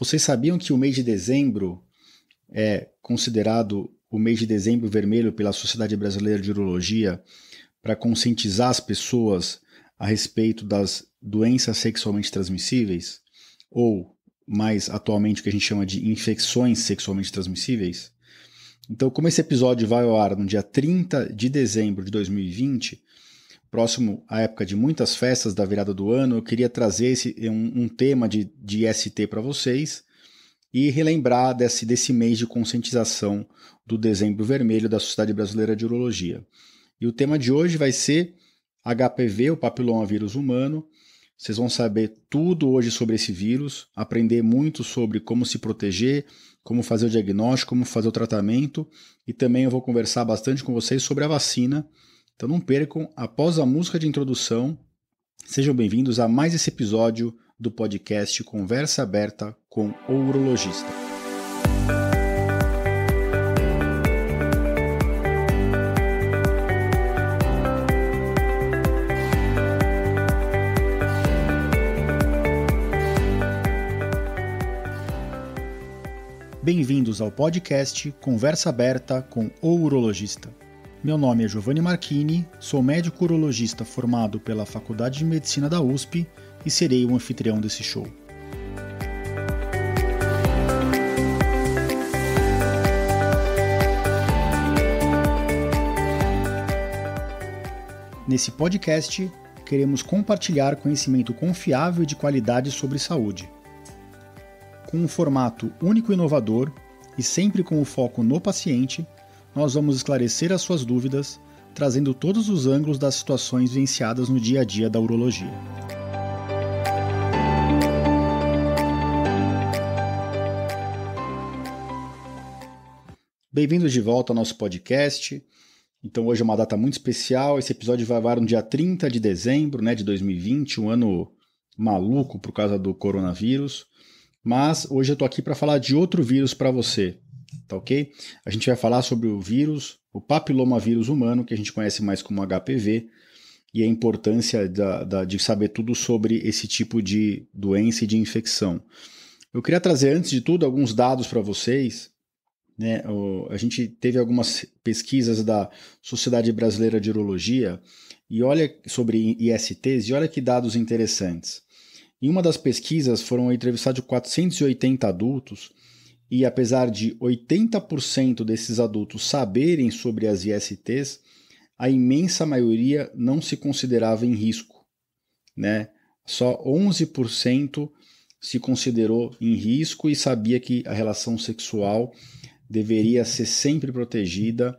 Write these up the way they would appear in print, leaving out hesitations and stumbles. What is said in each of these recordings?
Vocês sabiam que o mês de dezembro é considerado o mês de dezembro vermelho pela Sociedade Brasileira de Urologia para conscientizar as pessoas a respeito das doenças sexualmente transmissíveis? Ou, mais atualmente, o que a gente chama de infecções sexualmente transmissíveis? Então, como esse episódio vai ao ar no dia 30 de dezembro de 2020, próximo à época de muitas festas da virada do ano, eu queria trazer um tema de IST para vocês e relembrar desse mês de conscientização do Dezembro Vermelho da Sociedade Brasileira de Urologia. E o tema de hoje vai ser HPV, o papilomavírus humano. Vocês vão saber tudo hoje sobre esse vírus, aprender muito sobre como se proteger, como fazer o diagnóstico, como fazer o tratamento, e também eu vou conversar bastante com vocês sobre a vacina. Então não percam, após a música de introdução, sejam bem-vindos a mais esse episódio do podcast Conversa Aberta com o Urologista. Bem-vindos ao podcast Conversa Aberta com o Urologista. Meu nome é Giovanni Marchini, sou médico urologista formado pela Faculdade de Medicina da USP e serei o anfitrião desse show. Nesse podcast, queremos compartilhar conhecimento confiável e de qualidade sobre saúde. Com um formato único e inovador e sempre com o foco no paciente, nós vamos esclarecer as suas dúvidas, trazendo todos os ângulos das situações vivenciadas no dia a dia da urologia. Bem-vindos de volta ao nosso podcast. Então hoje é uma data muito especial, esse episódio vai ao ar no dia 30 de dezembro de 2020, um ano maluco por causa do coronavírus. Mas hoje eu estou aqui para falar de outro vírus para você, tá ok? A gente vai falar sobre o vírus, o papilomavírus humano, que a gente conhece mais como HPV, e a importância de saber tudo sobre esse tipo de doença e de infecção. Eu queria trazer, antes de tudo, alguns dados para vocês. A gente teve algumas pesquisas da Sociedade Brasileira de Urologia e olha sobre ISTs, e olha que dados interessantes. Em uma das pesquisas foram entrevistados 480 adultos e apesar de 80% desses adultos saberem sobre as ISTs, a imensa maioria não se considerava em risco. Só 11% se considerou em risco e sabia que a relação sexual deveria ser sempre protegida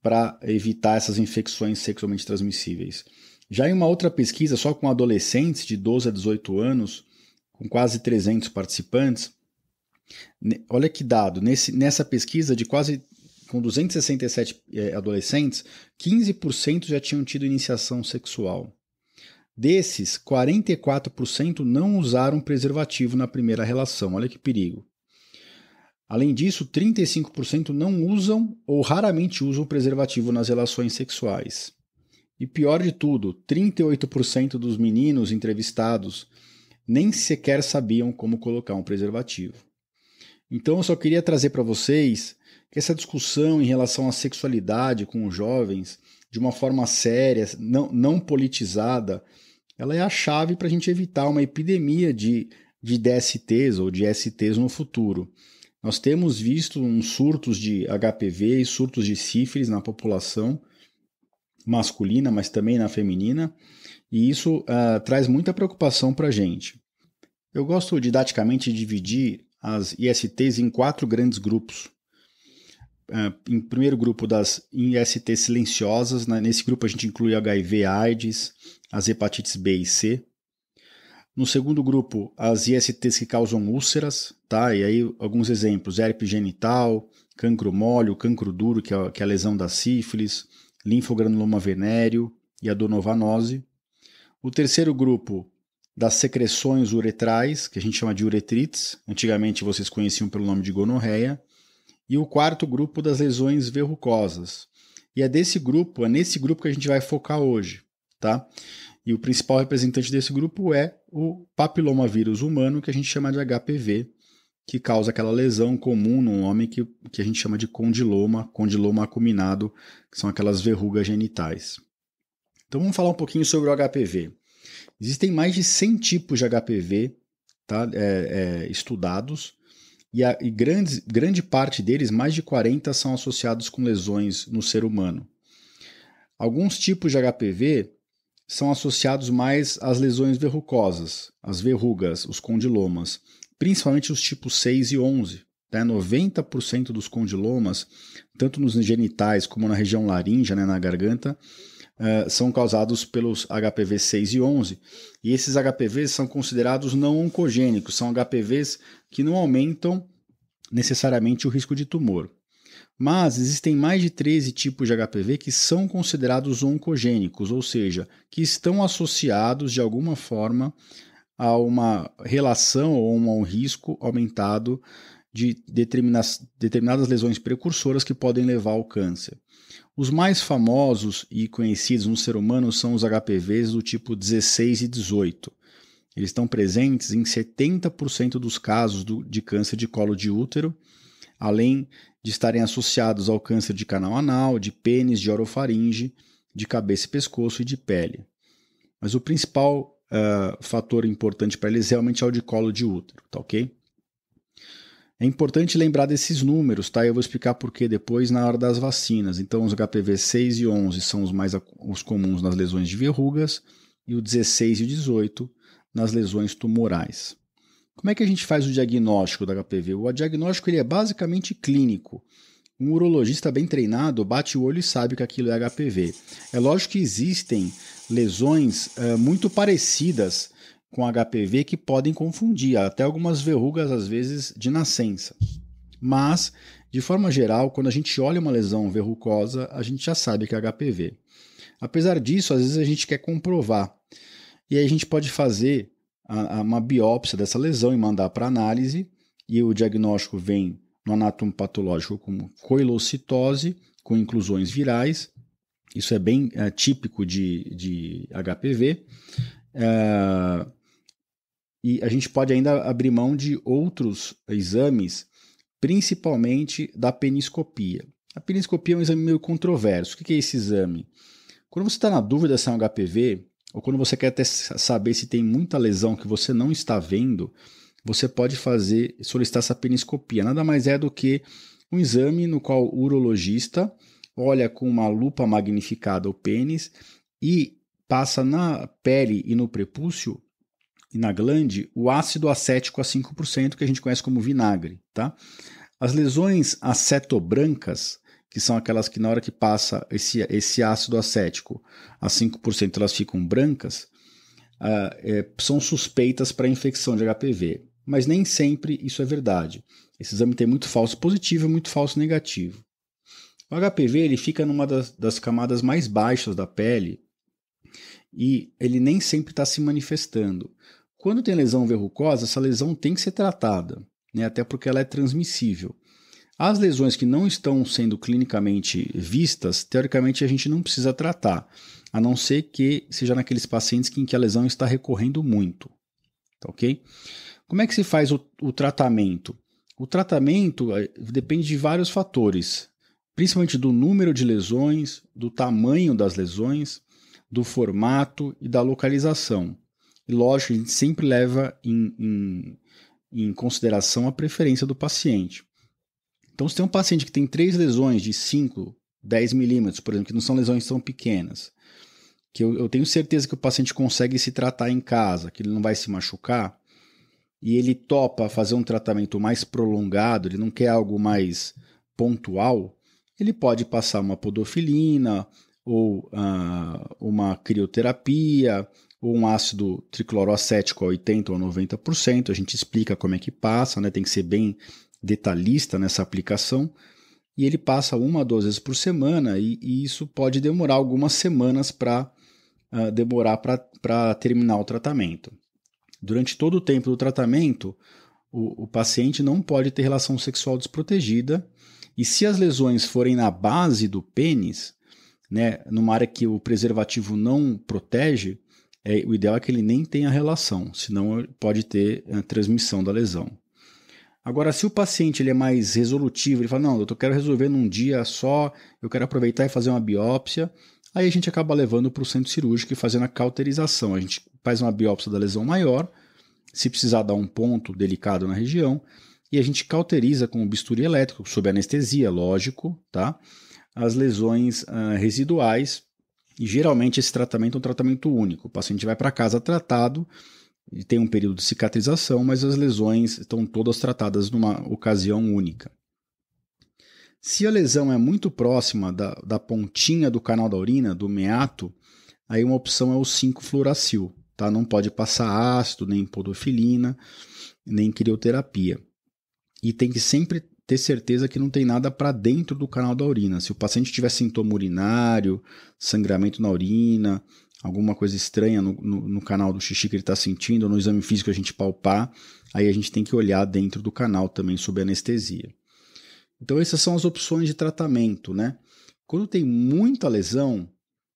para evitar essas infecções sexualmente transmissíveis. Já em uma outra pesquisa, só com adolescentes de 12 a 18 anos, com quase 300 participantes, olha que dado, nessa pesquisa com 267 adolescentes, 15% já tinham tido iniciação sexual. Desses, 44% não usaram preservativo na primeira relação, olha que perigo. Além disso, 35% não usam ou raramente usam preservativo nas relações sexuais. E pior de tudo, 38% dos meninos entrevistados nem sequer sabiam como colocar um preservativo. Então eu só queria trazer para vocês que essa discussão em relação à sexualidade com os jovens, de uma forma séria, não politizada, ela é a chave para a gente evitar uma epidemia de DSTs ou de STs no futuro. Nós temos visto uns surtos de HPV e surtos de sífilis na população masculina, mas também na feminina, e isso traz muita preocupação para a gente. Eu gosto didaticamente de dividir as ISTs em 4 grandes grupos. Em primeiro grupo, das ISTs silenciosas, nesse grupo a gente inclui HIV, AIDS, as hepatites B e C. No segundo grupo, as ISTs que causam úlceras, tá? E aí alguns exemplos: herpes genital, cancro mole, cancro duro, que é a lesão da sífilis, linfogranuloma venéreo e adonovanose. O terceiro grupo, das secreções uretrais, que a gente chama de uretrites, antigamente vocês conheciam pelo nome de gonorreia. E o quarto grupo, das lesões verrucosas. E é nesse grupo que a gente vai focar hoje, tá? E o principal representante desse grupo é o papilomavírus humano, que a gente chama de HPV, que causa aquela lesão comum no homem que a gente chama de condiloma acuminado, que são aquelas verrugas genitais. Então vamos falar um pouquinho sobre o HPV. Existem mais de 100 tipos de HPV, tá, estudados, e grande parte deles, mais de 40, são associados com lesões no ser humano. Alguns tipos de HPV são associados mais às lesões verrucosas, as verrugas, os condilomas, principalmente os tipos 6 e 11. 90% dos condilomas, tanto nos genitais como na região laríngea, na garganta, são causados pelos HPV 6 e 11. E esses HPVs são considerados não oncogênicos, são HPVs que não aumentam necessariamente o risco de tumor. Mas existem mais de 13 tipos de HPV que são considerados oncogênicos, ou seja, que estão associados de alguma forma a uma relação ou a um risco aumentado de determinadas lesões precursoras que podem levar ao câncer. Os mais famosos e conhecidos no ser humano são os HPVs do tipo 16 e 18. Eles estão presentes em 70% dos casos de câncer de colo de útero, além de estarem associados ao câncer de canal anal, de pênis, de orofaringe, de cabeça e pescoço e de pele. Mas o principal fator importante para eles realmente é o de colo de útero, tá ok? É importante lembrar desses números, tá? Eu vou explicar por que depois na hora das vacinas. Então, os HPV 6 e 11 são os comuns nas lesões de verrugas e o 16 e o 18 nas lesões tumorais. Como é que a gente faz o diagnóstico do HPV? O diagnóstico ele é basicamente clínico. Um urologista bem treinado bate o olho e sabe que aquilo é HPV. É lógico que existem lesões muito parecidas com HPV que podem confundir, até algumas verrugas às vezes de nascença. Mas, de forma geral, quando a gente olha uma lesão verrucosa, a gente já sabe que é HPV. Apesar disso, às vezes a gente quer comprovar. E aí a gente pode fazer uma biópsia dessa lesão e mandar para análise, e o diagnóstico vem no anátomo patológico como coilocitose, com inclusões virais. Isso é bem típico de HPV. E a gente pode ainda abrir mão de outros exames, principalmente da peniscopia. A peniscopia é um exame meio controverso. O que é esse exame? Quando você está na dúvida se é um HPV, ou quando você quer até saber se tem muita lesão que você não está vendo, você pode solicitar essa peniscopia. Nada mais é do que um exame no qual o urologista olha com uma lupa magnificada o pênis e passa na pele e no prepúcio e na glande o ácido acético a 5%, que a gente conhece como vinagre. Tá? As lesões acetobrancas, que são aquelas que na hora que passa esse ácido acético a 5%, elas ficam brancas, são suspeitas para infecção de HPV. Mas nem sempre isso é verdade. Esse exame tem muito falso positivo e muito falso negativo. O HPV ele fica numa das camadas mais baixas da pele e ele nem sempre está se manifestando. Quando tem lesão verrucosa, essa lesão tem que ser tratada, né? Até porque ela é transmissível. As lesões que não estão sendo clinicamente vistas, teoricamente a gente não precisa tratar, a não ser que seja naqueles pacientes em que a lesão está recorrendo muito. Tá ok? Como é que se faz o tratamento? O tratamento depende de vários fatores, principalmente do número de lesões, do tamanho das lesões, do formato e da localização. E lógico, a gente sempre leva em consideração a preferência do paciente. Então, se tem um paciente que tem 3 lesões de 5, 10 milímetros, por exemplo, que não são lesões tão pequenas, que eu tenho certeza que o paciente consegue se tratar em casa, que ele não vai se machucar, e ele topa fazer um tratamento mais prolongado, ele não quer algo mais pontual, ele pode passar uma podofilina, ou uma crioterapia, ou um ácido tricloroacético a 80% ou 90%, a gente explica como é que passa, né? Tem que ser bem detalhista nessa aplicação, e ele passa 1 a 2 vezes por semana, e isso pode demorar algumas semanas para terminar o tratamento. Durante todo o tempo do tratamento, o paciente não pode ter relação sexual desprotegida, e se as lesões forem na base do pênis, né, numa área que o preservativo não protege, o ideal é que ele nem tenha relação, senão pode ter a transmissão da lesão. Agora, se o paciente ele é mais resolutivo, ele fala, não, doutor, eu quero resolver num dia só, eu quero aproveitar e fazer uma biópsia, aí a gente acaba levando para o centro cirúrgico e fazendo a cauterização. A gente faz uma biópsia da lesão maior, se precisar dar um ponto delicado na região, e a gente cauteriza com o bisturi elétrico, sob anestesia, lógico, tá? As lesões residuais, e geralmente esse tratamento é um tratamento único. O paciente vai para casa tratado, e tem um período de cicatrização, mas as lesões estão todas tratadas numa ocasião única. Se a lesão é muito próxima da pontinha do canal da urina, do meato, aí uma opção é o 5-fluoracil. Tá? Não pode passar ácido, nem podofilina, nem crioterapia. E tem que sempre ter certeza que não tem nada para dentro do canal da urina. Se o paciente tiver sintoma urinário, sangramento na urina, alguma coisa estranha no canal do xixi que ele está sentindo, ou no exame físico a gente palpar, aí a gente tem que olhar dentro do canal também sob anestesia. Então essas são as opções de tratamento, né? Quando tem muita lesão,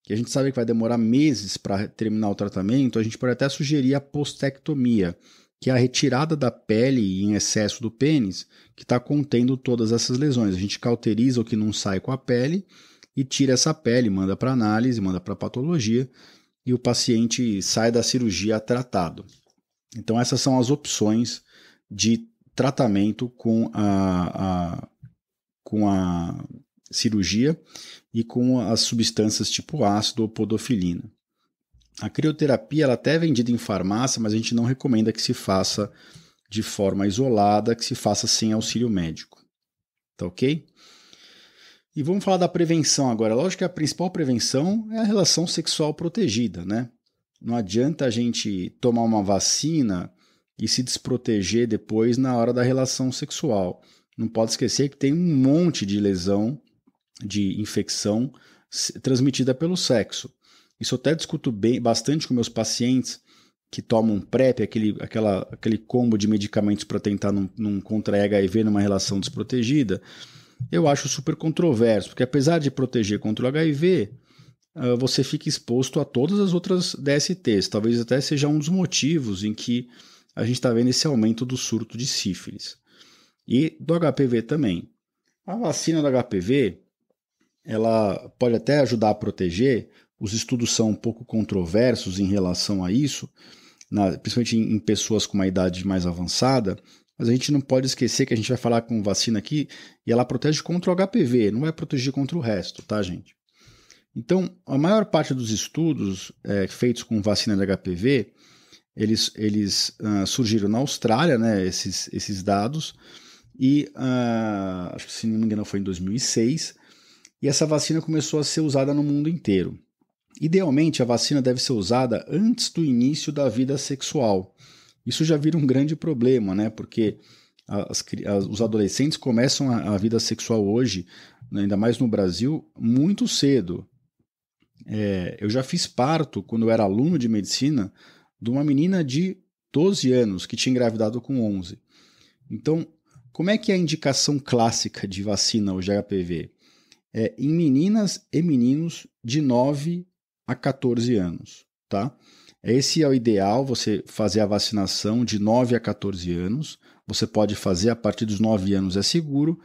que a gente sabe que vai demorar meses para terminar o tratamento, a gente pode até sugerir a postectomia, que é a retirada da pele em excesso do pênis, que está contendo todas essas lesões. A gente cauteriza o que não sai com a pele e tira essa pele, manda para análise, manda para patologia, e o paciente sai da cirurgia tratado. Então essas são as opções de tratamento com a cirurgia e com as substâncias tipo ácido ou podofilina. A crioterapia ela até é vendida em farmácia, mas a gente não recomenda que se faça de forma isolada, que se faça sem auxílio médico. Tá ok? E vamos falar da prevenção agora. Lógico que a principal prevenção é a relação sexual protegida, né? Não adianta a gente tomar uma vacina e se desproteger depois na hora da relação sexual. Não pode esquecer que tem um monte de lesão, de infecção transmitida pelo sexo. Isso eu até discuto bastante com meus pacientes que tomam PrEP, aquele combo de medicamentos para tentar não contrair HIV numa relação desprotegida. Eu acho super controverso, porque apesar de proteger contra o HIV, você fica exposto a todas as outras DSTs. Talvez até seja um dos motivos em que a gente está vendo esse aumento do surto de sífilis. E do HPV também. A vacina do HPV, ela pode até ajudar a proteger. Os estudos são um pouco controversos em relação a isso, principalmente em pessoas com uma idade mais avançada, mas a gente não pode esquecer que a gente vai falar com vacina aqui e ela protege contra o HPV, não vai proteger contra o resto, tá, gente? Então, a maior parte dos estudos feitos com vacina de HPV, eles surgiram na Austrália, né, esses dados, e acho que se não me engano foi em 2006, e essa vacina começou a ser usada no mundo inteiro. Idealmente, a vacina deve ser usada antes do início da vida sexual. Isso já vira um grande problema, né? Porque os adolescentes começam a vida sexual hoje, ainda mais no Brasil, muito cedo. Eu já fiz parto, quando eu era aluno de medicina, de uma menina de 12 anos que tinha engravidado com 11. Então, como é que é a indicação clássica de vacina hoje HPV? Em meninas e meninos de 9 a 14 anos, tá? Esse é o ideal, você fazer a vacinação de 9 a 14 anos. Você pode fazer a partir dos 9 anos, é seguro.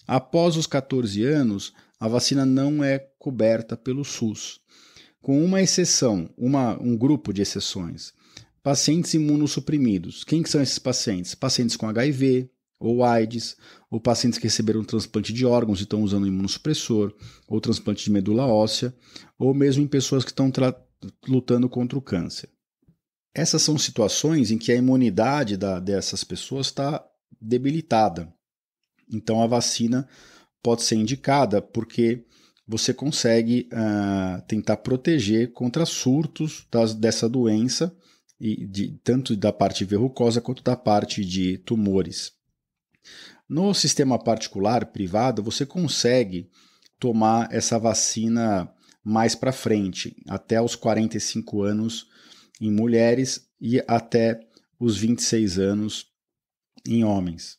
Após os 14 anos, a vacina não é coberta pelo SUS. Com uma exceção, um grupo de exceções. Pacientes imunossuprimidos. Quem que são esses pacientes? Pacientes com HIV ou AIDS, ou pacientes que receberam transplante de órgãos e estão usando imunossupressor, ou transplante de medula óssea, ou mesmo em pessoas que estão lutando contra o câncer. Essas são situações em que a imunidade dessas pessoas está debilitada. Então a vacina pode ser indicada porque você consegue tentar proteger contra surtos dessa doença, tanto da parte verrucosa quanto da parte de tumores. No sistema particular, privado, você consegue tomar essa vacina mais para frente, até os 45 anos em mulheres e até os 26 anos em homens.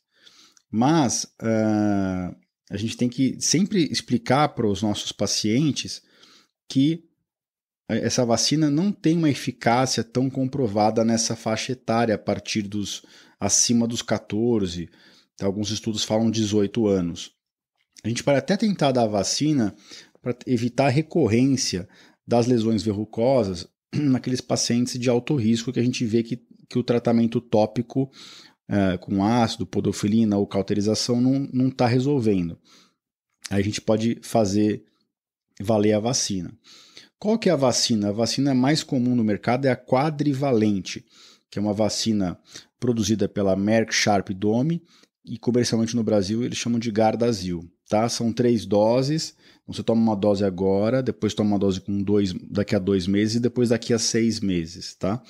Mas a gente tem que sempre explicar para os nossos pacientes que essa vacina não tem uma eficácia tão comprovada nessa faixa etária a partir acima dos 14. Alguns estudos falam 18 anos. A gente pode até tentar dar a vacina para evitar a recorrência das lesões verrucosas naqueles pacientes de alto risco que a gente vê que o tratamento tópico com ácido, podofilina ou cauterização não está resolvendo. Aí a gente pode fazer valer a vacina. Qual que é a vacina? A vacina mais comum no mercado é a quadrivalente, que é uma vacina produzida pela Merck Sharp Dohme e comercialmente no Brasil eles chamam de Gardasil. Tá? São 3 doses, você toma uma dose agora, depois toma uma dose daqui a 2 meses e depois daqui a 6 meses. Tá?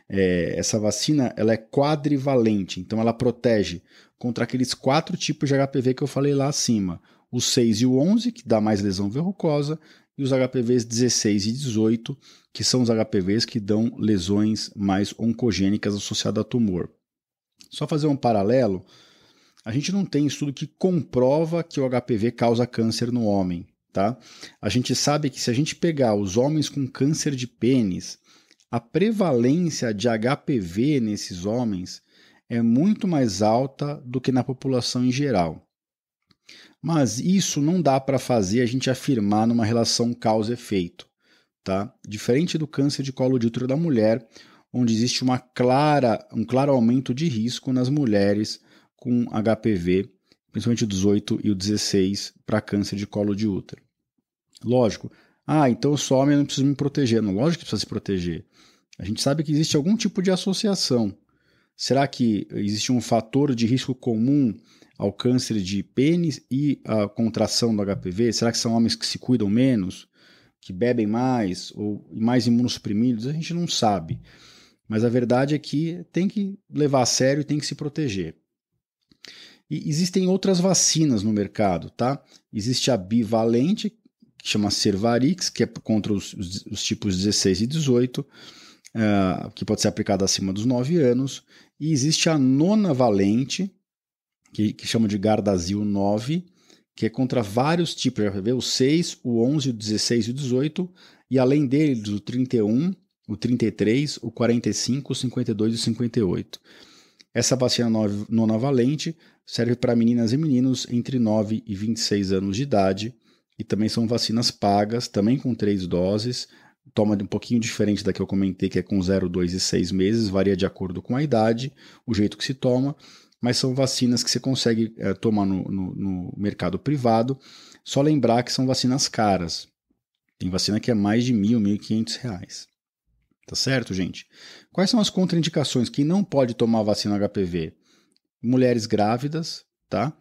Essa vacina ela é quadrivalente, então ela protege contra aqueles 4 tipos de HPV que eu falei lá acima. O 6 e o 11, que dá mais lesão verrucosa, e os HPVs 16 e 18, que são os HPVs que dão lesões mais oncogênicas associadas a tumor. Só fazer um paralelo, a gente não tem estudo que comprova que o HPV causa câncer no homem. Tá? A gente sabe que se a gente pegar os homens com câncer de pênis, a prevalência de HPV nesses homens é muito mais alta do que na população em geral. Mas isso não dá para fazer a gente afirmar numa relação causa-efeito. Tá? Diferente do câncer de colo de útero da mulher, onde existe um claro aumento de risco nas mulheres com HPV, principalmente o 18 e o 16, para câncer de colo de útero. Lógico, então eu sou homem, eu não preciso me proteger. Não, lógico que precisa se proteger. A gente sabe que existe algum tipo de associação. Será que existe um fator de risco comum ao câncer de pênis e à contração do HPV? Será que são homens que se cuidam menos, que bebem mais ou mais imunossuprimidos? A gente não sabe. Mas a verdade é que tem que levar a sério e tem que se proteger. E existem outras vacinas no mercado, tá? Existe a bivalente, que chama Cervarix, que é contra os tipos 16 e 18, que pode ser aplicada acima dos 9 anos. E existe a nonavalente, que chama de Gardasil 9, que é contra vários tipos de HPV, o 6, o 11, o 16 e o 18, e além deles o 31, o 33, o 45, o 52 e o 58. Essa vacina nonavalente serve para meninas e meninos entre 9 e 26 anos de idade, e também são vacinas pagas, também com 3 doses, toma um pouquinho diferente da que eu comentei, que é com 0, 2 e 6 meses, varia de acordo com a idade, o jeito que se toma, mas são vacinas que você consegue tomar no mercado privado. Só lembrar que são vacinas caras. Tem vacina que é mais de R$1.000, R$1.500. Tá certo, gente? Quais são as contraindicações? Quem não pode tomar vacina HPV? Mulheres grávidas, tá?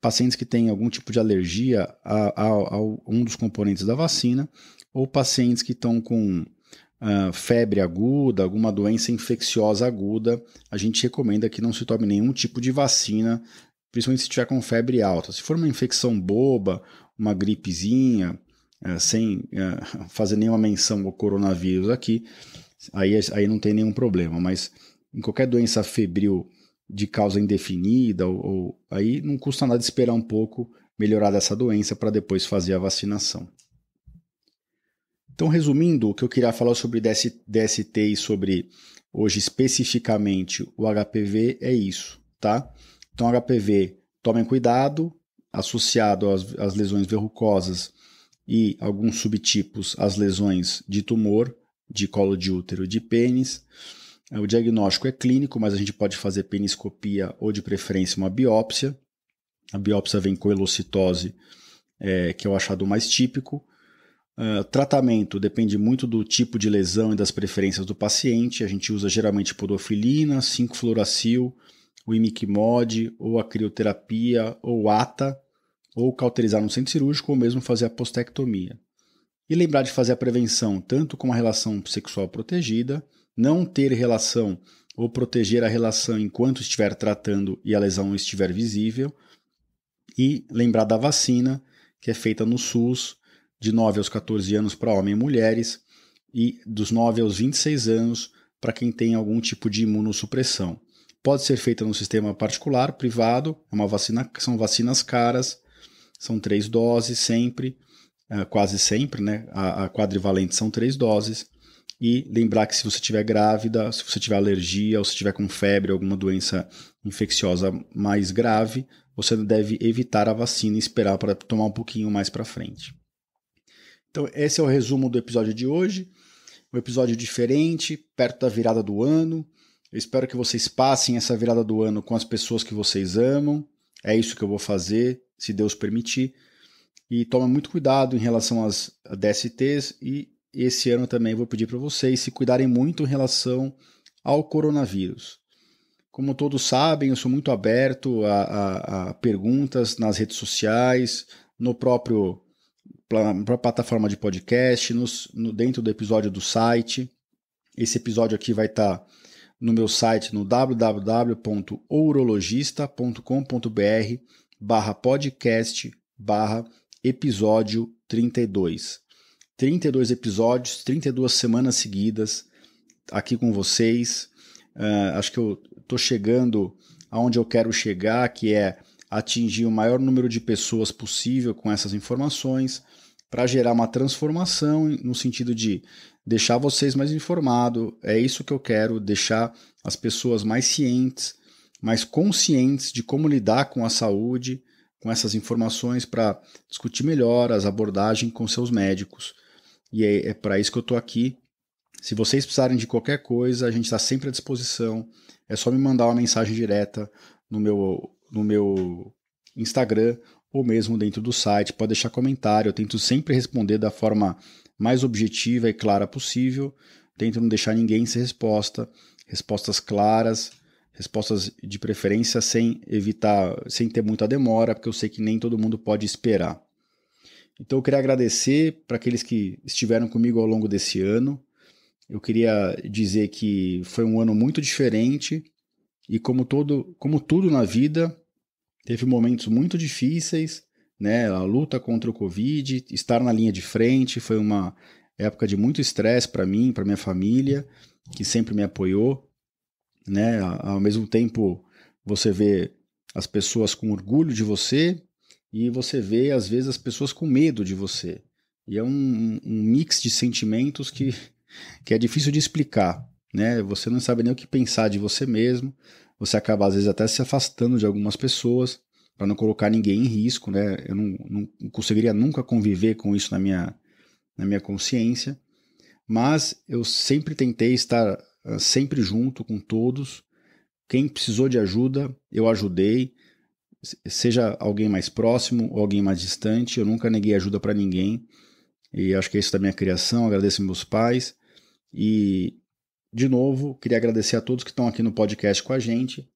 Pacientes que têm algum tipo de alergia a um dos componentes da vacina, ou pacientes que estão com febre aguda, alguma doença infecciosa aguda, a gente recomenda que não se tome nenhum tipo de vacina, principalmente se estiver com febre alta. Se for uma infecção boba, uma gripezinha, sem fazer nenhuma menção ao coronavírus aqui, aí não tem nenhum problema, mas em qualquer doença febril de causa indefinida, aí não custa nada esperar um pouco melhorar dessa doença para depois fazer a vacinação. Então, resumindo, o que eu queria falar sobre DST e sobre, hoje especificamente, o HPV é isso, tá? Então, HPV, tomem cuidado, associado às lesões verrucosas e alguns subtipos às lesões de tumor, de colo de útero e de pênis. O diagnóstico é clínico, mas a gente pode fazer peniscopia ou, de preferência, uma biópsia. A biópsia vem com elocitose, que é o achado mais típico. Tratamento depende muito do tipo de lesão e das preferências do paciente. A gente usa geralmente podofilina, 5-fluoracil, o imiquimod, ou a crioterapia, ou ATA, ou cauterizar no centro cirúrgico, ou mesmo fazer a postectomia. E lembrar de fazer a prevenção tanto com a relação sexual protegida, não ter relação ou proteger a relação enquanto estiver tratando e a lesão estiver visível, e lembrar da vacina, que é feita no SUS, de 9 aos 14 anos para homens e mulheres, e dos 9 aos 26 anos para quem tem algum tipo de imunossupressão. Pode ser feita no sistema particular, privado, são vacinas caras, são 3 doses sempre, quase sempre, né? A quadrivalente são 3 doses, E lembrar que se você estiver grávida, se você tiver alergia ou se tiver com febre, alguma doença infecciosa mais grave, você deve evitar a vacina e esperar para tomar um pouquinho mais para frente. Então esse é o resumo do episódio de hoje. Um episódio diferente, perto da virada do ano. Eu espero que vocês passem essa virada do ano com as pessoas que vocês amam. É isso que eu vou fazer, se Deus permitir. E tome muito cuidado em relação às DSTs e esse ano também vou pedir para vocês se cuidarem muito em relação ao coronavírus. Como todos sabem, eu sou muito aberto a perguntas nas redes sociais, na própria plataforma de podcast, dentro do episódio do site. Esse episódio aqui vai estar no meu site no www.ourologista.com.br/podcast/episódio 32. 32 episódios, 32 semanas seguidas aqui com vocês. Acho que eu estou chegando aonde eu quero chegar, que é atingir o maior número de pessoas possível com essas informações, para gerar uma transformação no sentido de deixar vocês mais informados. É isso que eu quero, deixar as pessoas mais cientes, mais conscientes de como lidar com a saúde, com essas informações, para discutir melhor as abordagens com seus médicos. E é para isso que eu estou aqui. Se vocês precisarem de qualquer coisa, a gente está sempre à disposição. É só me mandar uma mensagem direta no meu Instagram ou mesmo dentro do site. Pode deixar comentário. Eu tento sempre responder da forma mais objetiva e clara possível. Tento não deixar ninguém sem resposta. Respostas claras, respostas de preferência sem ter muita demora, porque eu sei que nem todo mundo pode esperar. Então eu queria agradecer para aqueles que estiveram comigo ao longo desse ano. Eu queria dizer que foi um ano muito diferente e como tudo na vida, teve momentos muito difíceis, né? A luta contra o Covid, estar na linha de frente, foi uma época de muito estresse para mim, para minha família, que sempre me apoiou, né? Ao mesmo tempo, você vê as pessoas com orgulho de você e você vê, às vezes, as pessoas com medo de você. E é um mix de sentimentos que é difícil de explicar, né? Você não sabe nem o que pensar de você mesmo, você acaba, às vezes, até se afastando de algumas pessoas para não colocar ninguém em risco, né? Eu não conseguiria nunca conviver com isso na minha consciência, mas eu sempre tentei estar sempre junto com todos. Quem precisou de ajuda, eu ajudei, seja alguém mais próximo ou alguém mais distante, eu nunca neguei ajuda para ninguém, e acho que é isso da minha criação. Agradeço meus pais, e de novo, queria agradecer a todos que estão aqui no podcast com a gente.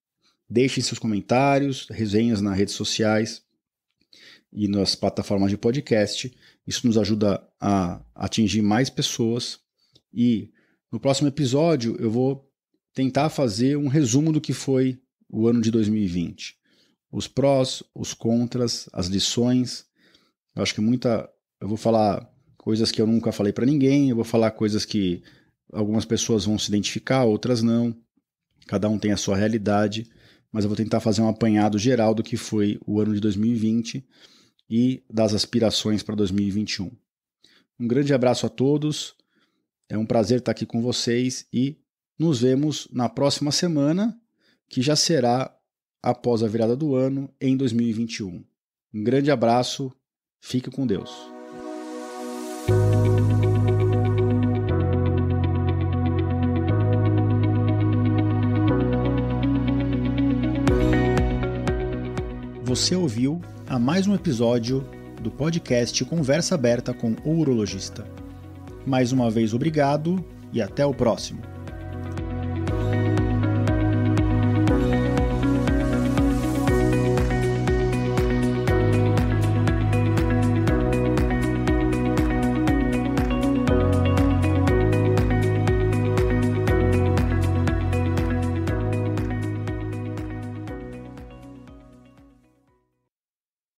Deixem seus comentários, resenhas nas redes sociais e nas plataformas de podcast, isso nos ajuda a atingir mais pessoas, e no próximo episódio eu vou tentar fazer um resumo do que foi o ano de 2020. Os prós, os contras, as lições. Eu acho que eu vou falar coisas que eu nunca falei para ninguém, eu vou falar coisas que algumas pessoas vão se identificar, outras não. Cada um tem a sua realidade, mas eu vou tentar fazer um apanhado geral do que foi o ano de 2020 e das aspirações para 2021. Um grande abraço a todos, é um prazer estar aqui com vocês e nos vemos na próxima semana, que já será após a virada do ano, em 2021. Um grande abraço, fique com Deus. Você ouviu a mais um episódio do podcast Conversa Aberta com o Urologista. Mais uma vez, obrigado e até o próximo.